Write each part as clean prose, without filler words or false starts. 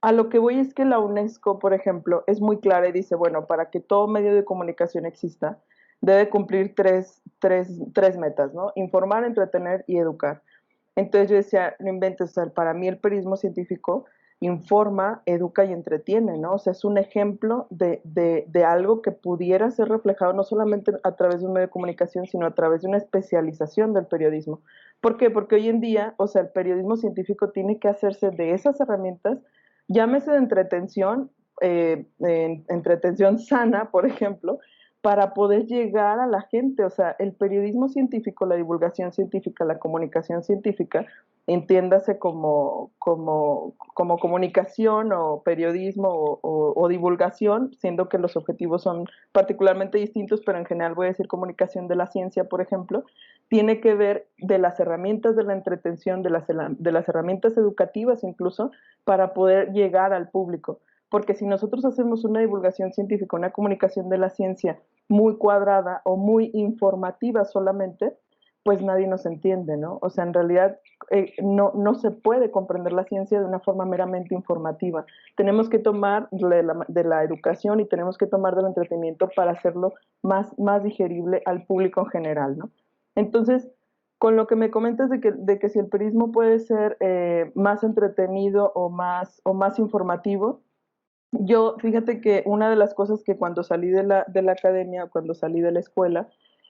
A lo que voy es que la UNESCO, por ejemplo, es muy clara y dice, bueno, para que todo medio de comunicación exista, debe cumplir tres metas, ¿no? Informar, entretener y educar. Entonces yo decía, no inventes, o sea, para mí el periodismo científico informa, educa y entretiene, ¿no? O sea, es un ejemplo de algo que pudiera ser reflejado no solamente a través de un medio de comunicación, sino a través de una especialización del periodismo. ¿Por qué? Porque hoy en día, o sea, el periodismo científico tiene que hacerse de esas herramientas, llámese de entretención, entretención sana, por ejemplo, para poder llegar a la gente. O sea, el periodismo científico, la divulgación científica, la comunicación científica, entiéndase como comunicación o periodismo o divulgación, siendo que los objetivos son particularmente distintos, pero en general voy a decir comunicación de la ciencia, por ejemplo, tiene que ver de las herramientas de la entretención, de las herramientas educativas incluso, para poder llegar al público. Porque si nosotros hacemos una divulgación científica, una comunicación de la ciencia muy cuadrada o muy informativa solamente, pues nadie nos entiende, ¿no? O sea, en realidad no se puede comprender la ciencia de una forma meramente informativa. Tenemos que tomar de la educación y tenemos que tomar del entretenimiento para hacerlo más digerible al público en general, ¿no? Entonces, con lo que me comentas de que si el periodismo puede ser más entretenido o más informativo, yo, fíjate que una de las cosas que cuando salí de la academia, cuando salí de la escuela,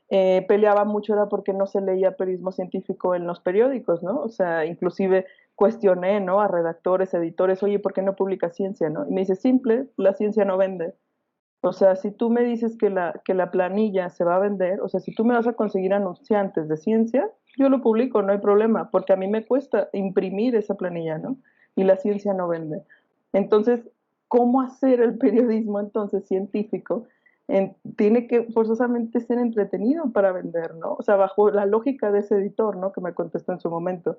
peleaba mucho era porque no se leía periodismo científico en los periódicos, ¿no? O sea, inclusive cuestioné, ¿no? A redactores, editores, oye, ¿por qué no publicas ciencia, no? Y me dice, simple, la ciencia no vende. O sea, si tú me dices que la planilla se va a vender, o sea, si tú me vas a conseguir anunciantes de ciencia, yo lo publico, no hay problema, porque a mí me cuesta imprimir esa planilla, ¿no? Y la ciencia no vende. Entonces, ¿cómo hacer el periodismo entonces científico? Tiene que forzosamente ser entretenido para vender, ¿no? O sea, bajo la lógica de ese editor, ¿no? Que me contestó en su momento.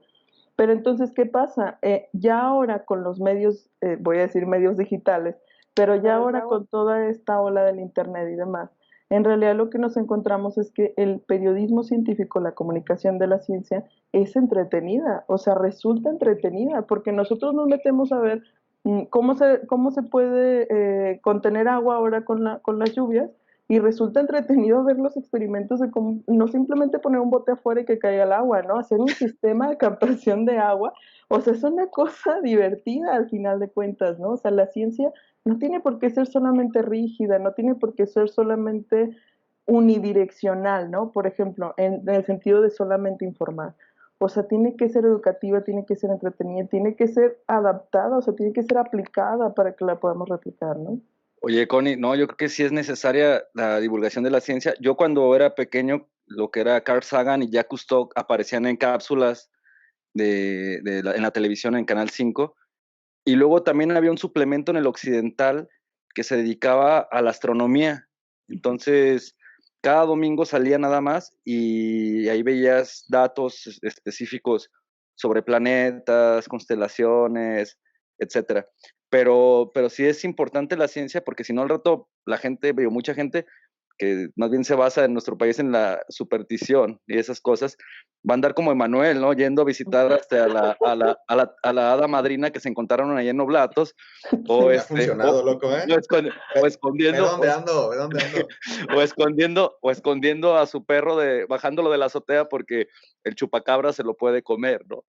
Pero entonces, ¿qué pasa? Ya ahora con los medios, voy a decir medios digitales, pero ya ahora con toda esta ola del Internet y demás, en realidad lo que nos encontramos es que el periodismo científico, la comunicación de la ciencia, es entretenida, o sea, resulta entretenida, porque nosotros nos metemos a ver cómo se puede contener agua ahora con las lluvias, y resulta entretenido ver los experimentos de cómo no simplemente poner un bote afuera y que caiga el agua, ¿no? Hacer un sistema de captación de agua. O sea, es una cosa divertida al final de cuentas, ¿no? O sea, la ciencia no tiene por qué ser solamente rígida, no tiene por qué ser solamente unidireccional, ¿no? Por ejemplo, en el sentido de solamente informar. O sea, tiene que ser educativa, tiene que ser entretenida, tiene que ser adaptada, o sea, tiene que ser aplicada para que la podamos replicar, ¿no? Oye, Connie, no, yo creo que sí es necesaria la divulgación de la ciencia. Yo cuando era pequeño, lo que era Carl Sagan y Jacques Cousteau aparecían en cápsulas en la televisión en Canal 5, y luego también había un suplemento en el Occidental que se dedicaba a la astronomía. Entonces, cada domingo salía nada más y ahí veías datos específicos sobre planetas, constelaciones, etcétera. Pero sí es importante la ciencia porque si no al rato la gente, mucha gente que más bien se basa en nuestro país en la superstición y esas cosas, va a andar como Emanuel, ¿no? Yendo a visitar hasta a la hada madrina que se encontraron ahí en Oblatos, o Me ha funcionado, loco, ¿eh? o escondiendo, Ve dónde ando. o escondiendo a su perro bajándolo de la azotea porque el chupacabra se lo puede comer, ¿no?